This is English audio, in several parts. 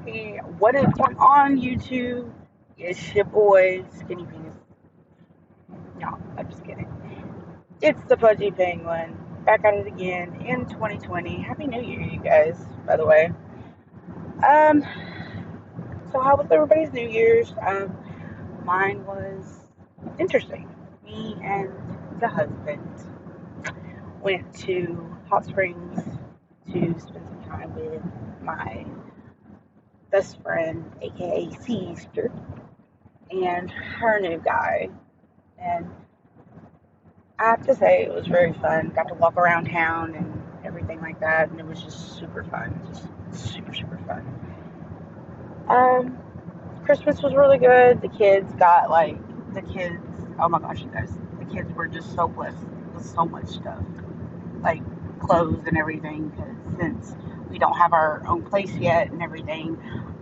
Hey, what is going on, YouTube? It's your boy, Skinny Penis. No, I'm just kidding. It's the Pudgy Penguin. Back at it again in 2020. Happy New Year, you guys, by the way. Um, so how was everybody's New Year's? Mine was interesting. Me and the husband went to Hot Springs to spend some time with my best friend, aka sister, and her new guy. And I have to say, it was very fun. Got to walk around town and everything like that, and it was just super fun. Just super, super fun. Um, Christmas was really good. The kids, oh my gosh, you guys, the kids were just so blessed with so much stuff, like clothes and everything, because since we don't have our own place yet and everything,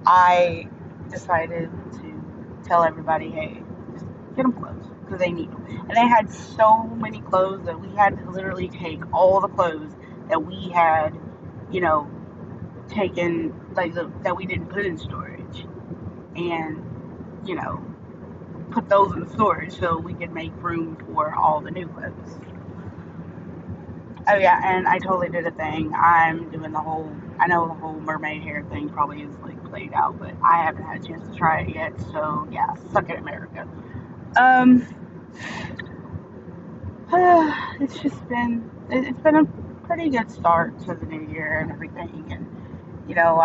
I decided to tell everybody, hey, just get them clothes because they need them. And they had so many clothes that we had to literally take all the clothes that we had, you know, taken, that we didn't put in storage, and, you know, put those in storage so we could make room for all the new clothes. Oh yeah, and I totally did a thing. I'm doing the whole. I know the whole mermaid hair thing probably is like played out, but I haven't had a chance to try it yet. So yeah, suck it, America. Um, it's been a pretty good start to the new year and everything, and you know,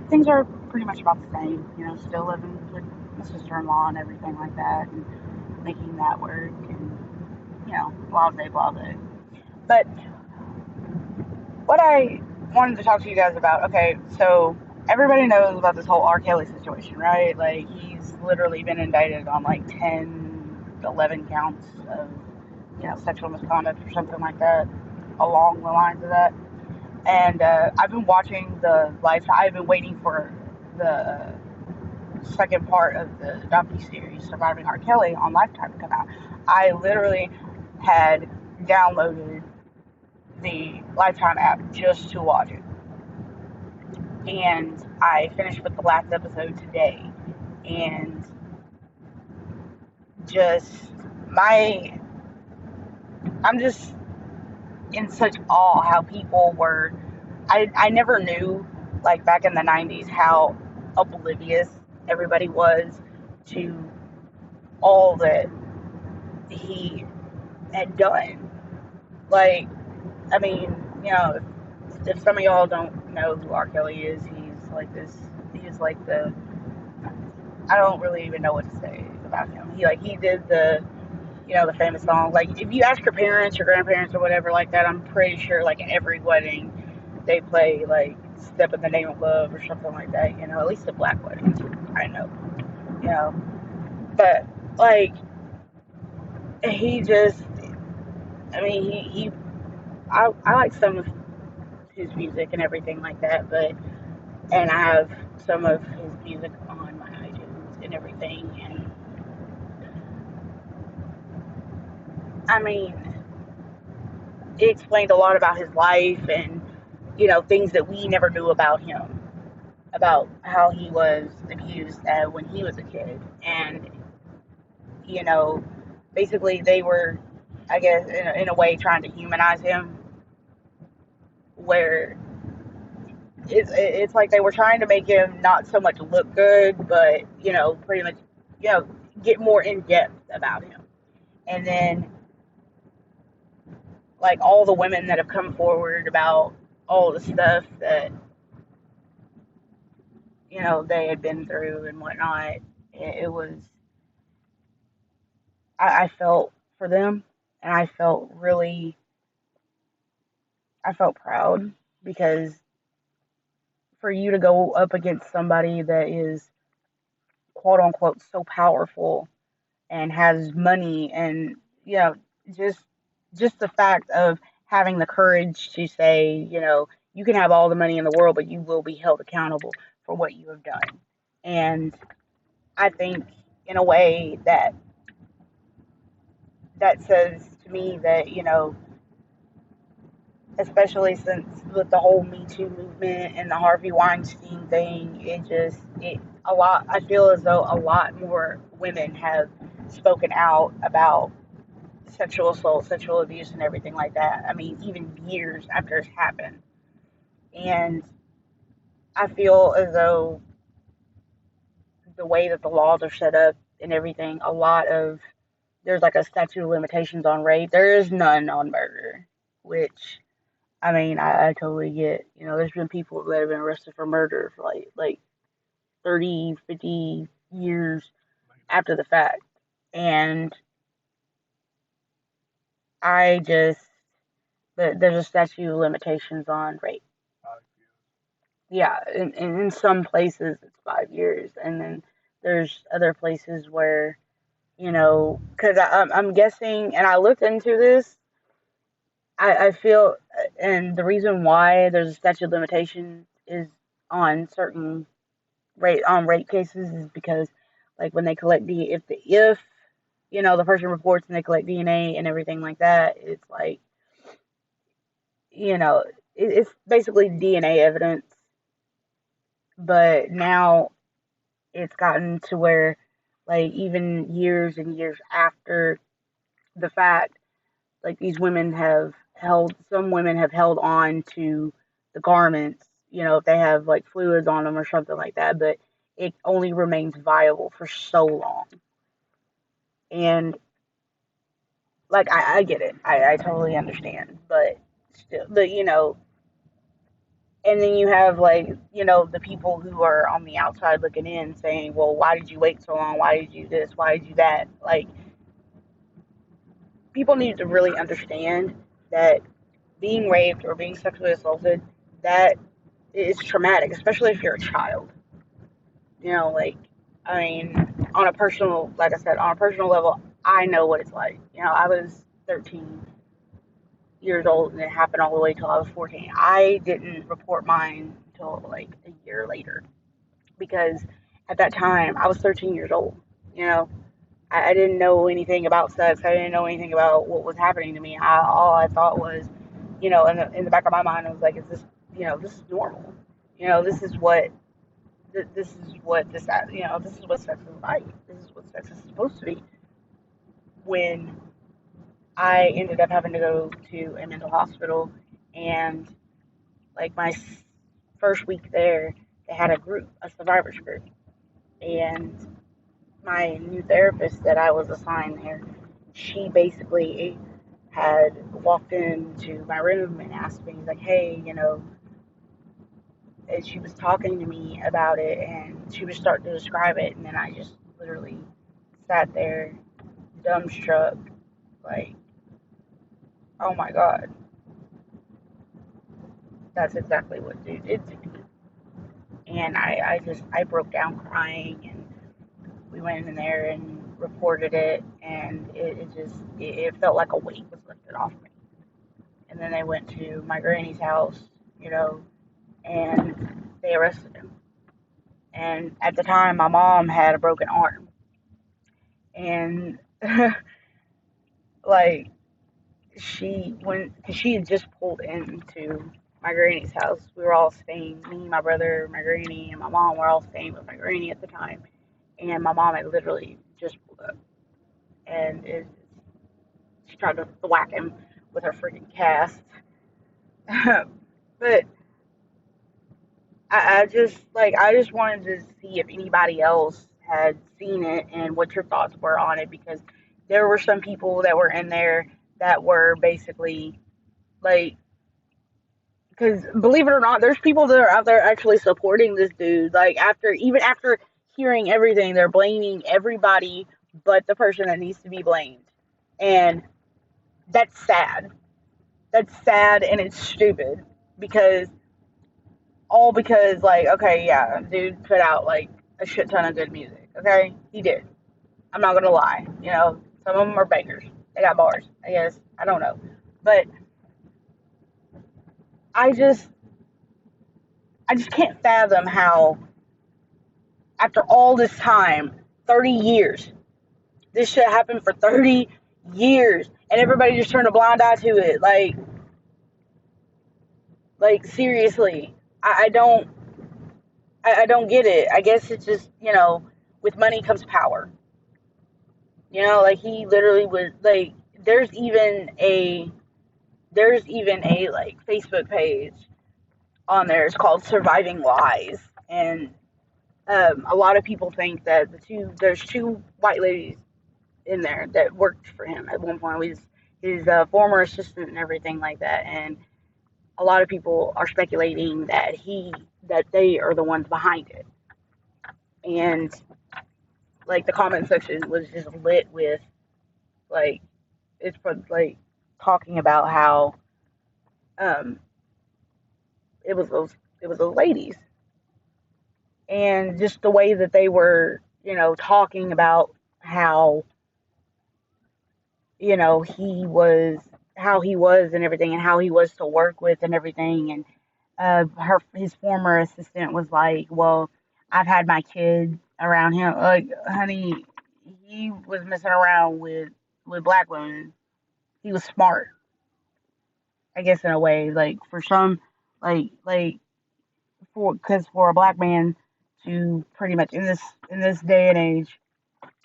things are pretty much about the same. You know, still living with my sister-in-law and everything like that, and making that work, and blah blah blah blah. But what I wanted to talk to you guys about, okay, so everybody knows about this whole Rkelly situation, right? Like, he's literally been indicted on like 10, 11 counts of, sexual misconduct or something like that, along the lines of that. And I've been watching the Lifetime, I've been waiting for the second part of the docu-series Surviving R. Kelly on Lifetime to come out. I literally had downloaded the Lifetime app just to watch it. And I finished with the last episode today. And just my, I'm just in such awe how people were. I never knew, like back in the 90s, how oblivious everybody was to all that he had done. Like, I mean, if some of y'all don't know who R. Kelly is, he's like the, I don't really even know what to say about him. He did the famous song. Like, if you ask your parents, your grandparents, or whatever like that, I'm pretty sure like at every wedding they play like "Step in the Name of Love" or something like that. At least the black weddings, I know. You know, but like he just, I mean, I like some of his music and everything like that, and I have some of his music on my iTunes and everything, and I mean, it explained a lot about his life and things that we never knew about him, about how he was abused when he was a kid, and you know basically they were, I guess, in a way trying to humanize him, where it's like they were trying to make him not so much look good, but pretty much you know get more in depth about him. And then, like, all the women that have come forward about all the stuff that they had been through and whatnot. It was, I felt for them, and I felt proud, because for you to go up against somebody that is quote unquote so powerful and has money, and you know just just the fact of having the courage to say, you can have all the money in the world, but you will be held accountable for what you have done. And I think, in a way, that says to me that especially since with the whole Me Too movement and the Harvey Weinstein thing, a lot. I feel as though a lot more women have spoken out about sexual assault, sexual abuse, and everything like that. I mean, even years after it's happened, and I feel as though the way that the laws are set up and everything, there's like a statute of limitations on rape. There is none on murder, which I mean, I totally get. You know, there's been people that have been arrested for murder for like 30, 50 years after the fact. And I just, there's a statute of limitations on rape. Yeah, in some places it's 5 years. And then there's other places where, you know, because I'm guessing, and I looked into this, I feel, and the reason why there's a statute of limitations is on certain rape cases is because like when they collect if you know the person reports and they collect DNA and everything like that, it's like you know it's basically DNA evidence. But now it's gotten to where like even years and years after the fact, like some women have held on to the garments, you know, if they have like fluids on them or something like that, but it only remains viable for so long. And like I get it. I totally understand. But still but you know, and then you have like, you know, the people who are on the outside looking in saying, well, why did you wait so long? Why did you do this? Why did you that? Like people need to really understand that being raped or being sexually assaulted, that is traumatic, especially if you're a child. You know, like, I mean, like I said, on a personal level, I know what it's like. You know, I was 13 years old and it happened all the way till I was 14. I didn't report mine until like a year later because at that time I was 13 years old. You know, I didn't know anything about sex. I didn't know anything about what was happening to me. All I thought was, you know, in the back of my mind, I was like, is this, you know, this is normal. You know, this is what this, you know, this is what sex is like. This is what sex is supposed to be. When I ended up having to go to a mental hospital, and like my first week there, they had a survivors group, and my new therapist that I was assigned there, she basically had walked into my room and asked me, like, hey, you know, and she was talking to me about it and she was starting to describe it, and then I just literally sat there dumbstruck, like, oh my god, that's exactly what dude did to me. And I broke down crying, and we went in there and reported it, and it felt like a weight was lifted off me. And then they went to my granny's house, you know, and they arrested him. And at the time, my mom had a broken arm, and like cause she had just pulled into my granny's house. We were all staying, me, my brother, my granny, and my mom were all staying with my granny at the time. And my mom had literally just pulled up, and she tried to whack him with her freaking cast. But I just wanted to see if anybody else had seen it and what your thoughts were on it, because there were some people that were in there that were basically like, because believe it or not, there's people that are out there actually supporting this dude. Like even after hearing everything, they're blaming everybody but the person that needs to be blamed, and that's sad. That's sad and it's stupid because like, okay, yeah, dude put out like a shit ton of good music. Okay, he did. I'm not gonna lie. You know, some of them are bangers. They got bars. I guess I don't know, but I just I just can't fathom how after all this time, 30 years, this shit happened for 30 years, and everybody just turned a blind eye to it. Like, Like, seriously, I don't, I don't get it. I guess it's just, with money comes power. Like, he literally was like, there's even a, like, Facebook page on there. It's called Surviving Lies, and a lot of people think that there's two white ladies in there that worked for him at one point. His former assistant and everything like that, and a lot of people are speculating that they are the ones behind it. And like the comment section was just lit with like it's like talking about how um it was those ladies, and just the way that they were talking about how he was and everything, and how he was to work with and everything. And his former assistant was like, well, I've had my kids around him. Like, honey, he was messing around with black women. He was smart, I guess, in a way. Like, for some, like because for a black man to pretty much in this day and age,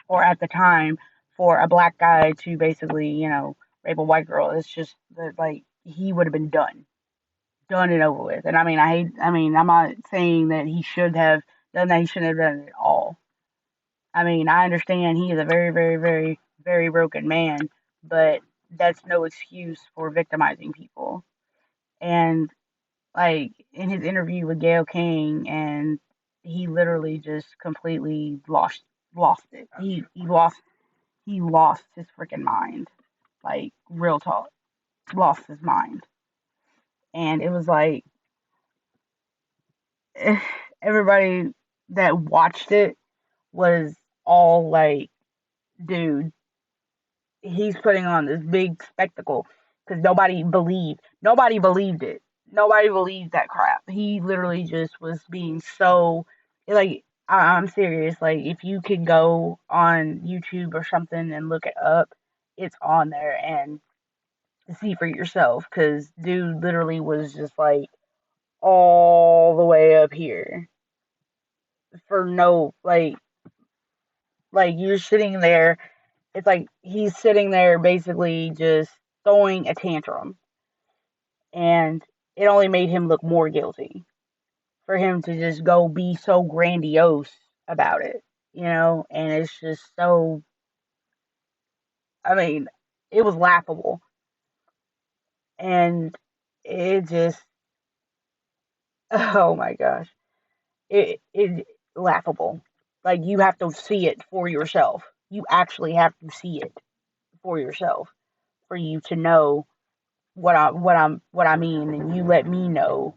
or at the time, for a black guy to basically rape a white girl, it's just that, like, he would have been done and over with. And I mean, I'm not saying that he should have done that. He shouldn't have done it at all. I mean, I understand he is a very, very, very, very broken man, but that's no excuse for victimizing people. And like in his interview with Gayle King, and he literally just completely lost it. He lost his freaking mind. Like, real talk, lost his mind. And it was like everybody that watched it was all like, dude, he's putting on this big spectacle, because nobody believed it. Nobody believed that crap. He literally just was being so, like, I'm serious. Like, if you could go on YouTube or something and look it up, it's on there, and see for yourself, because dude literally was just like all the way up here for no, like you're sitting there. It's like he's sitting there basically just throwing a tantrum, and it only made him look more guilty for him to just go be so grandiose about it. And it's just so, I mean, it was laughable, and it just, oh my gosh, it laughable. Like, you have to see it for yourself. You actually have to see it for yourself for you to know what I mean, and you let me know.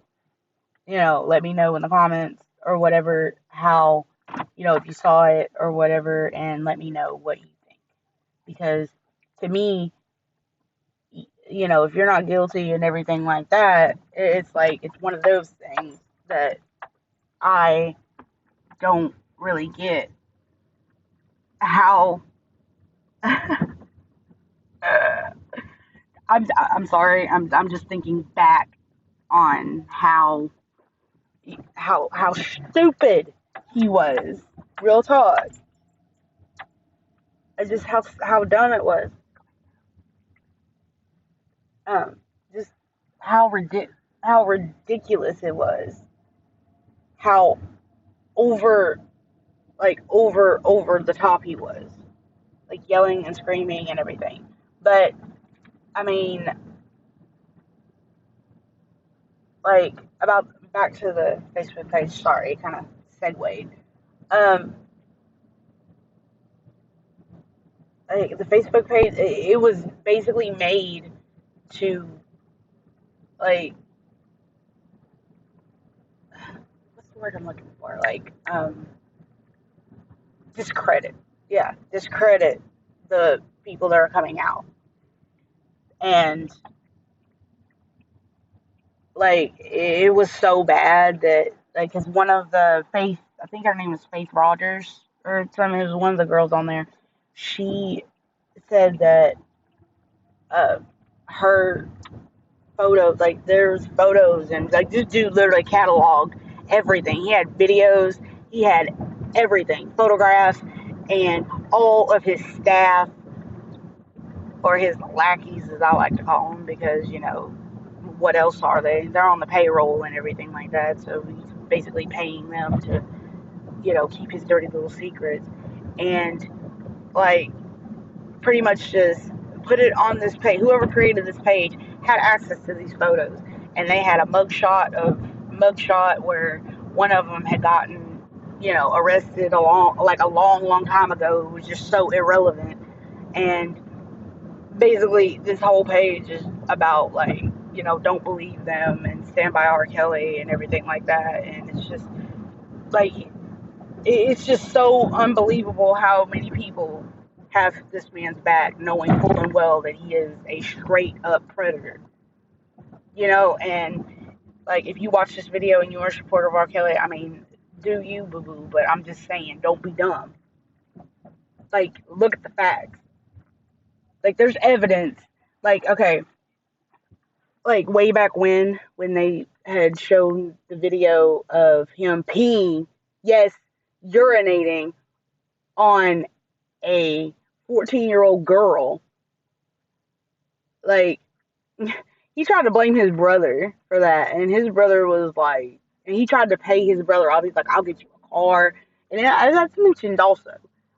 Let me know in the comments or whatever, how, if you saw it or whatever, and let me know what you think. Because to me, if you're not guilty and everything like that, it's like, it's one of those things that I don't really get how. I'm sorry. I'm just thinking back on how stupid he was. Real talk. Just how dumb it was. Just how ridiculous it was. How over over the top he was. Like, yelling and screaming and everything. But I mean, like, about back to the Facebook page. Sorry, kind of segued. Um, like, the Facebook page, it was basically made to, like, what's the word I'm looking for? Like, discredit. Yeah, discredit the people that are coming out. And like, it was so bad that, like, cause one of the Faith, I think her name was Faith Rogers or something. It was one of the girls on there. She said that uh her photos. Like, there's photos, and like this dude literally cataloged everything. He had videos, he had everything, photographs, and all of his staff, or his lackeys, as I like to call them, because what else are they? They're on the payroll and everything like that. So he's basically paying them to keep his dirty little secrets, and like pretty much just put it on this page. Whoever created this page had access to these photos, and they had a mugshot where one of them had gotten arrested a long time ago. It was just so irrelevant, and basically this whole page is about like don't believe them and stand by Rkelly and everything like that. And it's just like it's just so unbelievable how many people have this man's back, knowing full and well that he is a straight up predator. And like if you watch this video and you're a supporter of Rkelly, I mean, do you, boo boo? But I'm just saying, don't be dumb. Like, look at the facts. Like, there's evidence. Like, okay, like way back when they had shown the video of him peeing, yes, urinating on a 14-year-old girl. Like, he tried to blame his brother for that, and his brother was like, and he tried to pay his brother off. He's like, I'll get you a car, and that's mentioned also.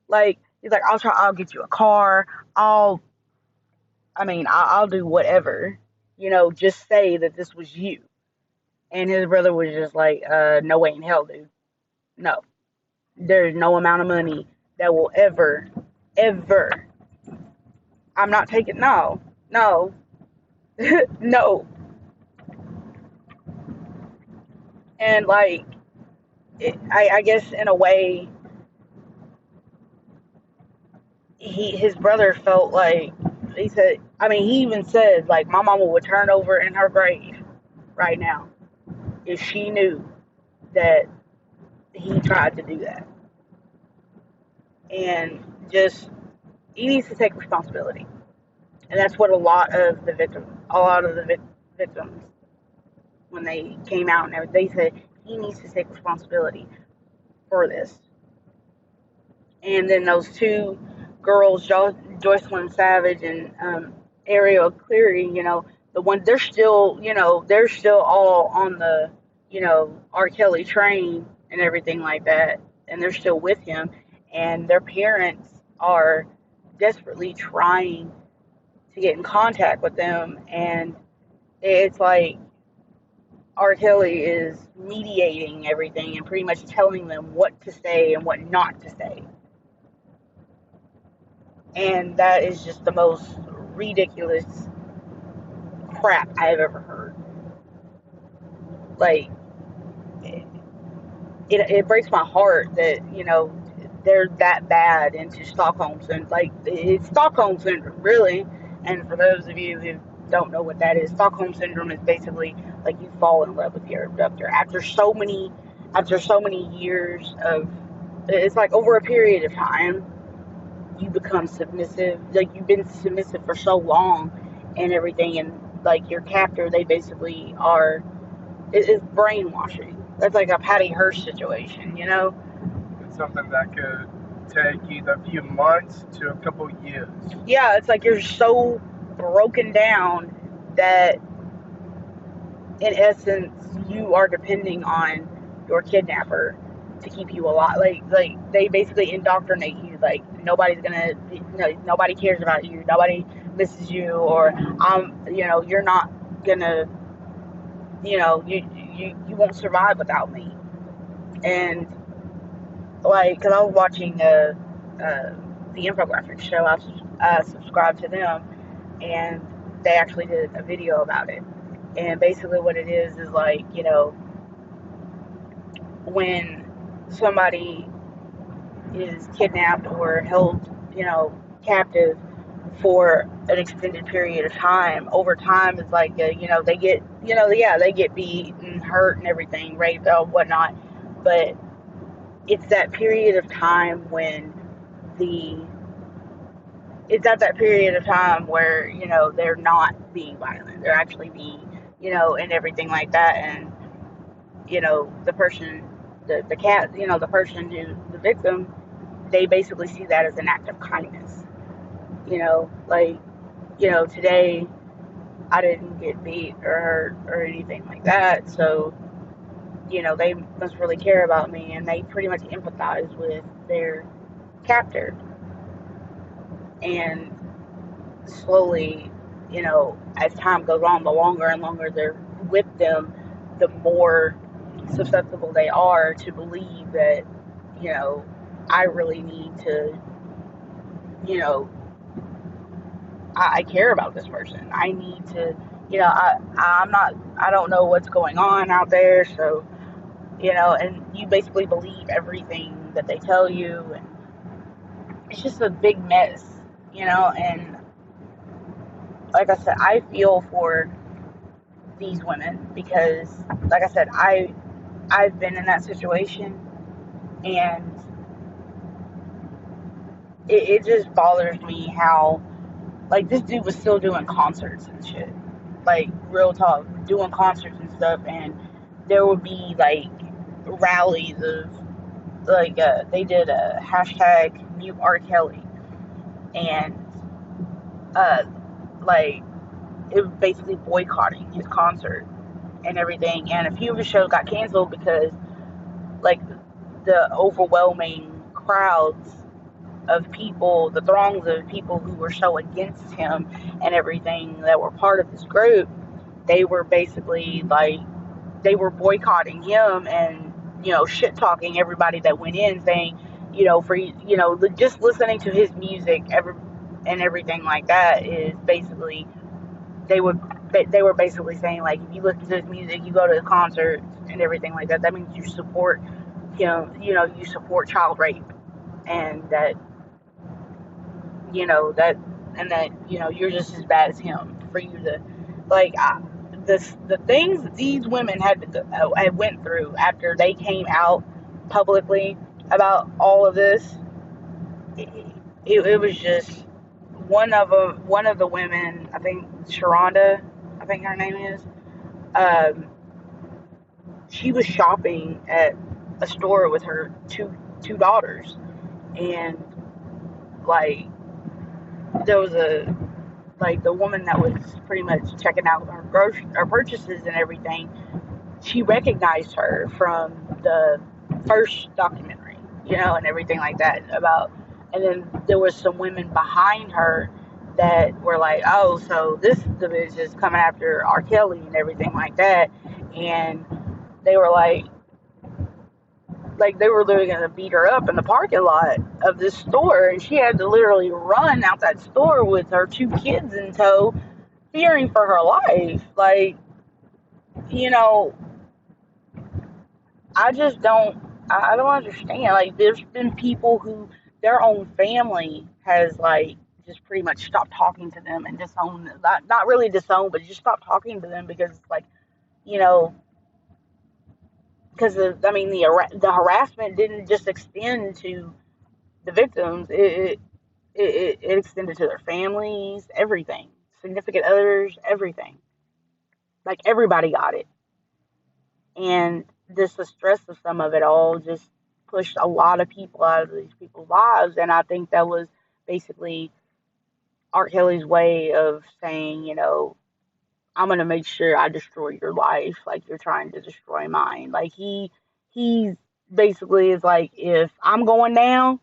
Like, he's like, I'll get you a car. I'll do whatever. Just say that this was you. And his brother was just like, no way in hell, dude. No, there's no amount of money that will ever. I'm not taking, no, no, no. And like, I guess in a way, his brother felt like, he said, he even said, like, my mama would turn over in her grave right now if she knew that he tried to do that. And just, he needs to take responsibility. And that's what a lot of the victims, when they came out and everything, they said he needs to take responsibility for this. And then those two girls, Joycelyn Savage and Ariel Cleary, the one, they're still all on the, Rkelly train and everything like that, and they're still with him, and their parents are desperately trying to get in contact with them, and it's like Rkelly is mediating everything and pretty much telling them what to say and what not to say. And that is just the most ridiculous crap I've ever heard. Like, it breaks my heart that, they're that bad into Stockholm Syndrome. Like, it's Stockholm Syndrome, really. And for those of you who don't know what that is, Stockholm Syndrome is basically like you fall in love with your abductor after so many years of, it's like over a period of time, you become submissive. Like, you've been submissive for so long and everything, and like your captor, they basically are, it's brainwashing. That's like a Patty Hearst situation, It's something that could take either a few months to a couple years. Yeah, it's like you're so broken down that in essence you are depending on your kidnapper to keep you alive. Like they basically indoctrinate you. Like, nobody cares about you. Nobody misses you, or you're not gonna, you won't survive without me. And like, because I was watching the infographics show, I subscribed to them, and they actually did a video about it. And basically, what it is like, when somebody is kidnapped or held, captive for an extended period of time, over time, it's like, they get, they get beat and hurt and everything, raped or whatnot. But it's that period of time when it's at that period of time where, they're not being violent. They're actually being and everything like that. And, the person, the cat, the person who, the victim, they basically see that as an act of kindness. Like, today I didn't get beat or hurt or anything like that. So, they must really care about me, and they pretty much empathize with their captor. And slowly, as time goes on, the longer and longer they're with them, the more susceptible they are to believe that, you know, I really need to, you know, I care about this person. I need to, I don't know what's going on out there. So, and you basically believe everything that they tell you. And it's just a big mess, and like I said, I feel for these women because, like I said, I've been in that situation, and it just bothers me how, like, this dude was still doing concerts and shit, like, real talk, doing concerts and stuff. And there would be like rallies of, like, they did a hashtag mute Rkelly, and uh like, it was basically boycotting his concert and everything. And a few of his shows got canceled because, like, the overwhelming crowds of people, the throngs of people who were so against him and everything that were part of this group, they were basically like, they were boycotting him and, shit talking everybody that went in, saying, for, just listening to his music and everything like that is basically, they would they were basically saying, like, if you listen to his music, you go to the concerts and everything like that, that means you support him, you support child rape, and that, that, and that, you're just as bad as him for you to, like, the things that these women had went through after they came out publicly about all of this. It was just one of the women, I think Sharonda, I think her name is, um, she was shopping at a store with her two daughters, and, like, there was a, like, the woman that was pretty much checking out her purchases and everything. She recognized her from the first documentary, and everything like that about. And then there was some women behind her that were like, "Oh, so this the bitch is coming after R. Kelly and everything like that," and they were like they were literally gonna beat her up in the parking lot of this store, and she had to literally run out that store with her two kids in tow, fearing for her life. Like, you know, I just I don't understand. Like, there's been people who their own family has, like, just pretty much stopped talking to them and disowned, not really disowned, but just stopped talking to them because it's like, you know, because I mean, the harassment didn't just extend to the victims. It extended to their families, everything, significant others, everything. Like, everybody got it. And just the stress of some of it all just pushed a lot of people out of these people's lives. And I think that was basically Art Kelly's way of saying, I'm gonna make sure I destroy your life, like you're trying to destroy mine. Like, he's basically is like, if I'm going down,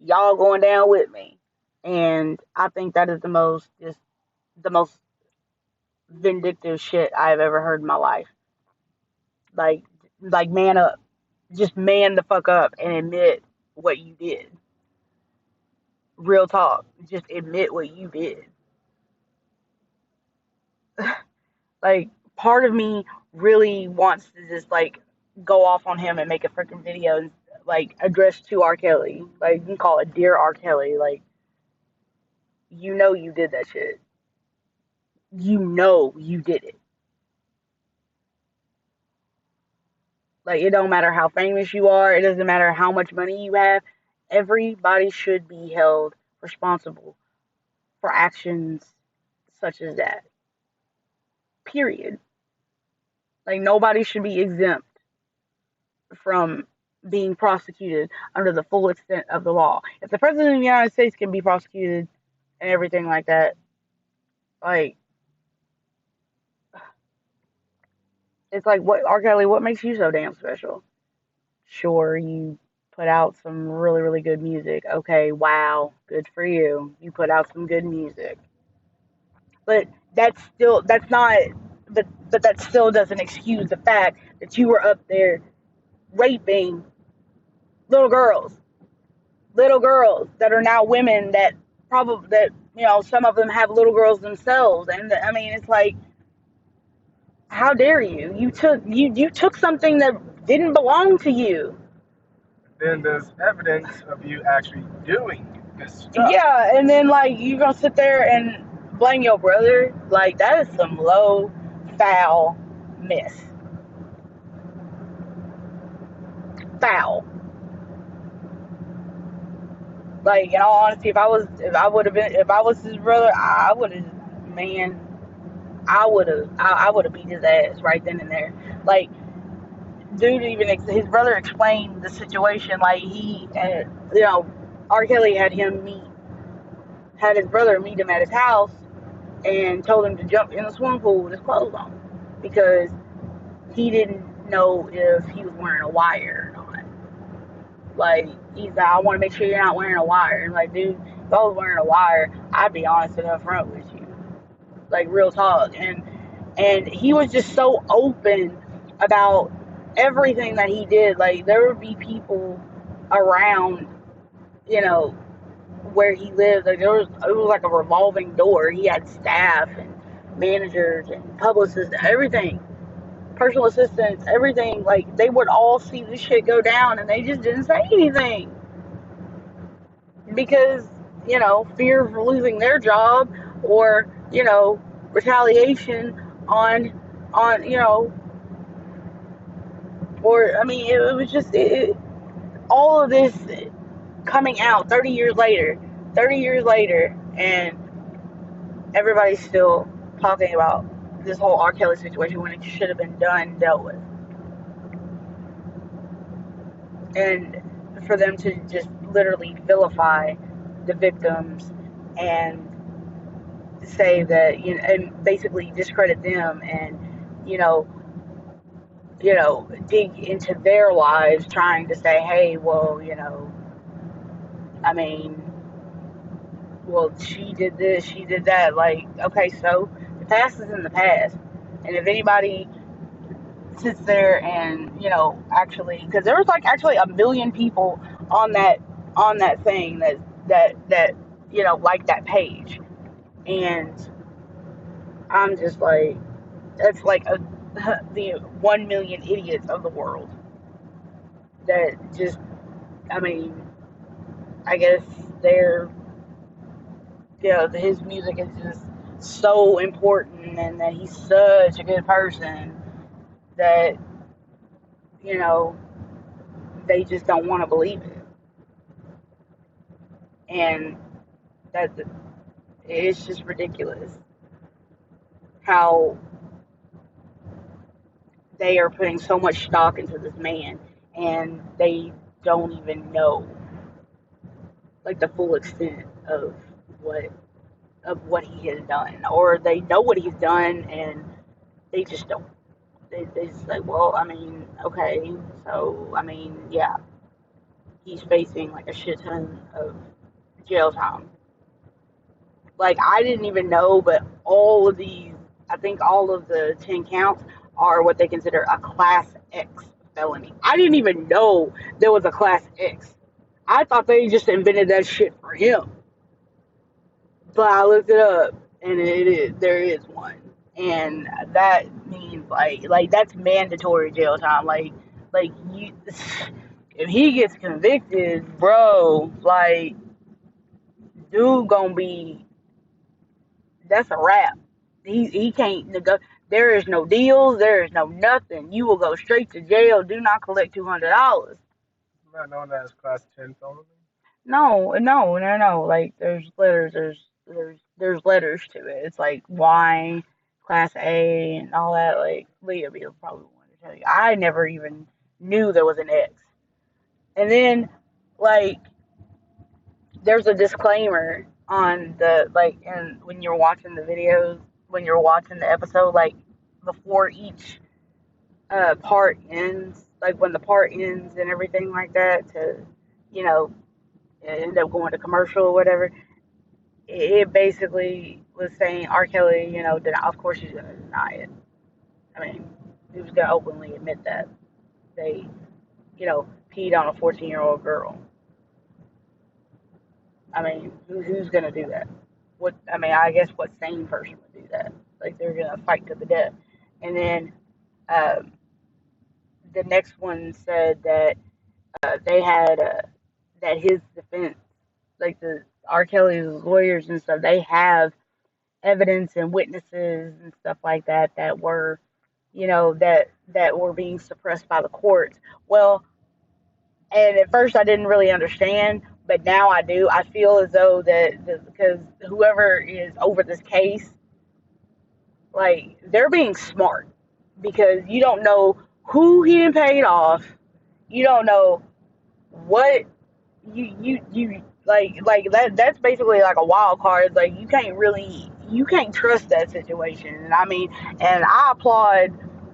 y'all going down with me. And I think that is the most vindictive shit I've ever heard in my life. Like, man up. Just man the fuck up and admit what you did. Real talk. Just admit what you did. Like, part of me really wants to just, like, go off on him and make a freaking video and, like, address to R. Kelly. Like, you can call it Dear R. Kelly. Like, you did that shit. You did it. Like, it don't matter how famous you are. It doesn't matter how much money you have. Everybody should be held responsible for actions such as that. Period. Like nobody should be exempt from being prosecuted under the full extent of the law. If the president of the United States can be prosecuted and everything like that, like it's like what Rkelly, what makes you so damn special? Sure, you put out some really, really good music. Okay, wow, good for you. You put out some good music. But that's not but that still doesn't excuse the fact that you were up there raping little girls. Little girls that are now women that probably that some of them have little girls themselves and I mean it's like how dare you? You took something that didn't belong to you. Then there's evidence of you actually doing this stuff. Yeah, and then like you gonna sit there and blame your brother? Like that is some low, foul miss. Foul. Like in all honesty, if I was his brother, I would have man, I would have beat his ass right then and there. Like dude, even his brother explained the situation. Like R. Kelly had his brother meet him at his house and told him to jump in the swimming pool with his clothes on because he didn't know if he was wearing a wire or not. Like, he's like, I want to make sure you're not wearing a wire. And like, dude, if I was wearing a wire, I'd be honest and upfront with you. Like, real talk. And he was just so open about everything that he did. Like, there would be people around, you know, where he lived. Like, it was like a revolving door. He had staff and managers and publicists, everything, personal assistants, everything. Like they would all see this shit go down, and they just didn't say anything because fear of losing their job or retaliation on or I mean it was just all of this coming out 30 years later, and everybody's still talking about this whole R. Kelly situation when it should have been done, dealt with. And for them to just literally vilify the victims and say that and basically discredit them and you know dig into their lives trying to say, hey, well, I mean, well, she did this, she did that. Like, okay, so the past is in the past, and if anybody sits there and actually, because there was like actually a million people on that thing that like that page, and I'm just like, that's like the 1 million idiots of the world that just, I mean, I guess they're, his music is just so important and that he's such a good person that you know they just don't want to believe it. And that it's just ridiculous how they are putting so much stock into this man and they don't even know like the full extent what of what he has done, or they know what he's done and they just don't. They just like, well, I mean, okay, so I mean, yeah, he's facing like a shit ton of jail time. Like I didn't even know, but all of these, I think all of the 10 counts are what they consider a Class X felony. I didn't even know there was a Class X. I thought they just invented that shit for him. But I looked it up, and there is one, and that means like that's mandatory jail time. Like you, if he gets convicted, bro, like dude gonna be, that's a wrap. He can't negotiate. There is no deals. There is no nothing. You will go straight to jail. Do not collect $200. Not known as class 10 felony. No, no, no, no. Like there's letters. There's letters to it. It's like why. Class A and all that. Like Leah be probably one to tell you. I never even knew there was an X. And then like there's a disclaimer on the like and when you're watching the videos, when you're watching the episode, like before each part ends, like when the part ends and everything like that, to you know end up going to commercial or whatever. It basically was saying R. Kelly, of course he's gonna deny it. I mean, he was gonna openly admit that they, peed on a 14-year-old girl. I mean, who's gonna do that? What I mean, I guess what sane person would do that? Like they're gonna fight to the death. And then um, the next one said that they had that his defense, like the R. Kelly's lawyers and stuff, they have evidence and witnesses and stuff like that that were, that were being suppressed by the courts. Well, and at first I didn't really understand, but now I do. I feel as though that because whoever is over this case, like they're being smart because you don't know who he paid off, you don't know what you like that's basically like a wild card. Like you can't trust that situation. And I mean, and I applaud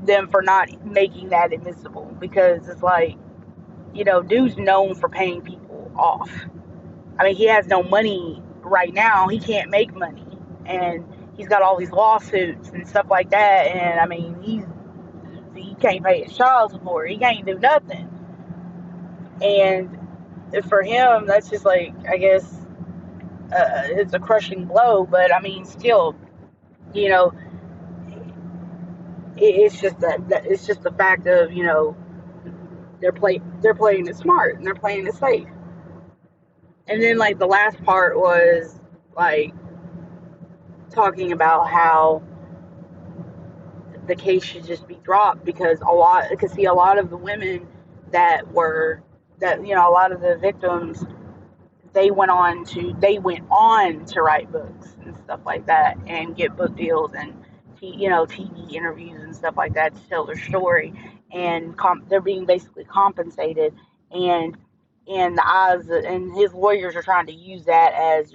them for not making that admissible because it's like, dude's known for paying people off. I mean, he has no money right now. He can't make money, and he's got all these lawsuits and stuff like that. And I mean, he can't pay his child support. He can't do nothing. And for him, that's just like, I guess, it's a crushing blow. But I mean, still, you know, it's just that it's just the fact of they're playing it smart and they're playing it safe. And then like the last part was like talking about how the case should just be dropped because see a lot of the women that were that a lot of the victims, they went on to write books and stuff like that and get book deals and TV interviews and stuff like that to tell their story, and they're being basically compensated, and and his lawyers are trying to use that as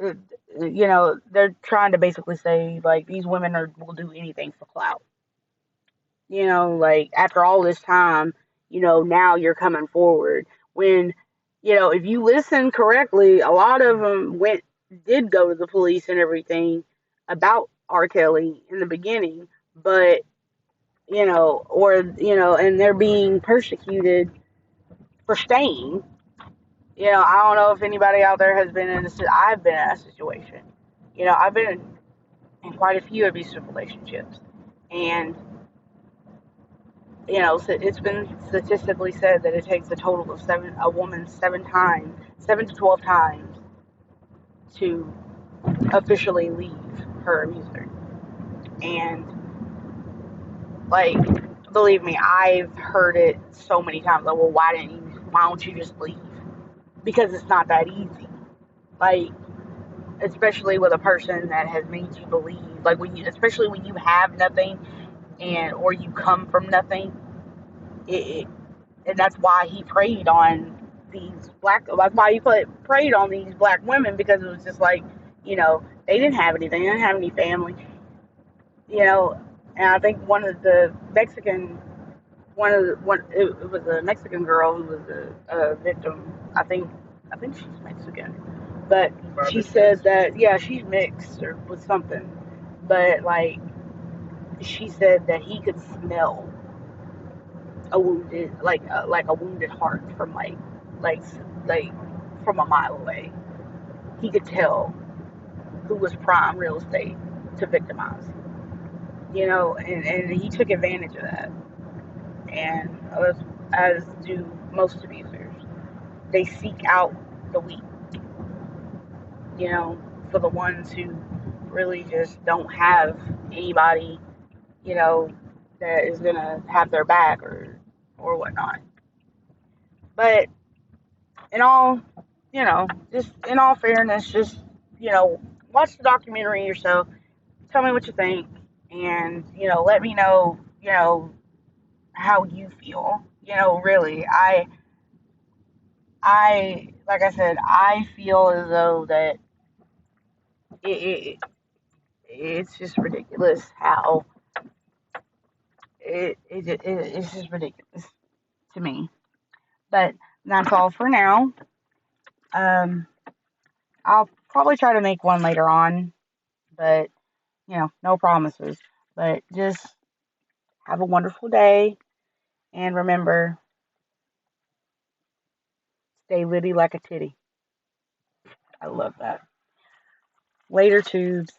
uh, they're trying to basically say like these women will do anything for clout. Like after all this time, now you're coming forward when, if you listen correctly, a lot of them did go to the police and everything about R. Kelly in the beginning, but, and they're being persecuted for staying. I don't know if anybody out there has been in this. I've been in a situation. I've been in quite a few abusive relationships, and so it's been statistically said that it takes a total of a woman 7 to 12 times to officially leave her abuser. And like, believe me, I've heard it so many times. Like, well, why don't you just leave? Because it's not that easy. Like, especially with a person that has made you believe, like especially when you have nothing or you come from nothing, and that's why he preyed on that's why he preyed on these black women, because it was just like, they didn't have anything, they didn't have any family, and I think it was a Mexican girl who was a victim. I think she's Mexican, but she said that, yeah, she's mixed or with something, but like she said that he could smell a wounded like a wounded heart from like like from a mile away. He could tell who was prime real estate to victimize, and he took advantage of that. And as do most abusers, they seek out the weak, for the ones who really just don't have anybody, that is gonna have their back or whatnot. But in all, just in all fairness, just, watch the documentary yourself. tell me what you think, and let me know, how you feel. Really, like I said, I feel as though that it it's just ridiculous how it's just ridiculous to me. But that's all for now. Um, I'll probably try to make one later on, but no promises. But just have a wonderful day, and remember, stay litty like a titty. I love that. Later, tubes.